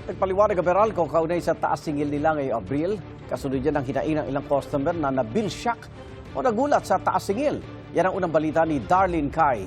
Nagpaliwanag ang Meralco kaunay sa taas singil nila ngayong Abril. Kasunod yan ang hinain ng ilang customer na nabill shock o nagulat sa taas singil. Yan ang unang balita ni Darlene Kai.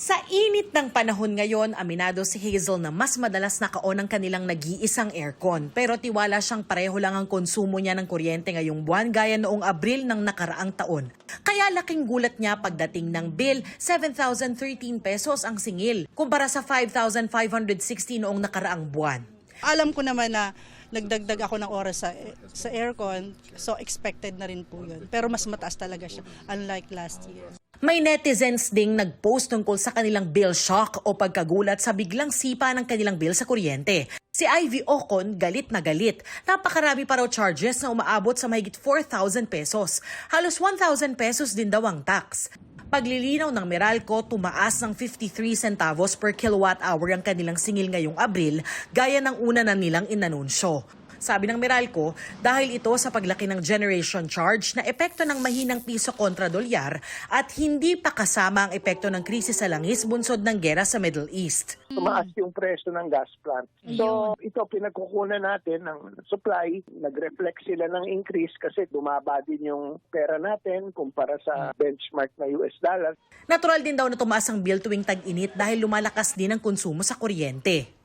Sa init ng panahon ngayon, aminado si Hazel na mas madalas naka-on ang kanilang nag-iisang aircon. Pero tiwala siyang pareho lang ang konsumo niya ng kuryente ngayong buwan gaya noong Abril ng nakaraang taon. Kaya laking gulat niya pagdating ng bill, 7,013 pesos ang singil, kumpara sa 5,560 noong nakaraang buwan. Alam ko naman na nagdagdag ako ng oras sa aircon, so expected na rin po yun. Pero mas mataas talaga siya, unlike last year. May netizens ding nag-post tungkol sa kanilang bill shock o pagkagulat sa biglang sipa ng kanilang bill sa kuryente. Si Ivy Ocon galit na galit. Napakarami pa raw charges na umaabot sa mahigit 4,000 pesos. Halos 1,000 pesos din daw ang tax. Paglilinaw ng Meralco, tumaas ng 53 centavos per kilowatt hour ang kanilang singil ngayong Abril, gaya ng una na nilang inanunsyo. Sabi ng Meralco, dahil ito sa paglaki ng generation charge na epekto ng mahinang piso kontra dolyar at hindi pa kasama ang epekto ng krisis sa langis bunsod ng gera sa Middle East. Tumaas yung presyo ng gas plant. So ito pinagkukunan natin ng supply, nag-reflect sila ng increase kasi bumaba din yung pera natin kumpara sa benchmark na US dollar. Natural din daw na tumaas ang bill tuwing tag-init dahil lumalakas din ang konsumo sa kuryente.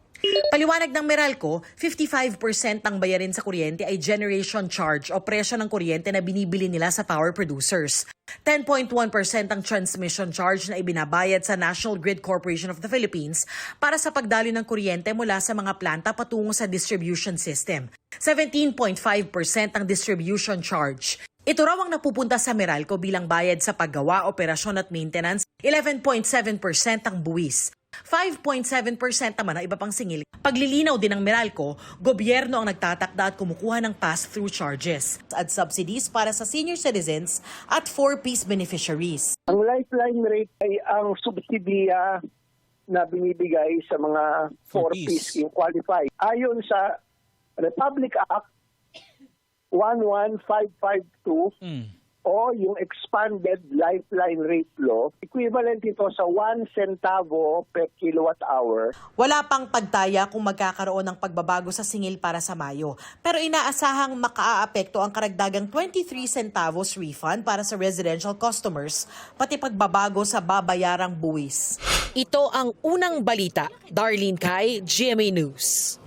Paliwanag ng Meralco, 55% ang bayarin sa kuryente ay generation charge o presyo ng kuryente na binibili nila sa power producers. 10.1% ang transmission charge na ibinabayad sa National Grid Corporation of the Philippines para sa pagdaloy ng kuryente mula sa mga planta patungo sa distribution system. 17.5% ang distribution charge. Ito raw ang napupunta sa Meralco bilang bayad sa paggawa, operasyon at maintenance, 11.7% ang buwis. 5.7% naman ang iba pang singil. Paglilinaw din ng Meralco, gobyerno ang nagtatakda at kumukuha ng pass-through charges at subsidies para sa senior citizens at 4-piece beneficiaries. Ang lifeline rate ay ang subsidiya na binibigay sa mga 4-piece yung qualified. Ayon sa Republic Act 11552 o yung expanded lifeline rate law, equivalent ito sa 1 centavo per kilowatt hour. Wala pang pagtaya kung magkakaroon ng pagbabago sa singil para sa Mayo, pero inaasahang makaaapekto ang karagdagang 23 centavos refund para sa residential customers, pati pagbabago sa babayarang buwis. Ito ang unang balita. Darlene Kai, GMA News.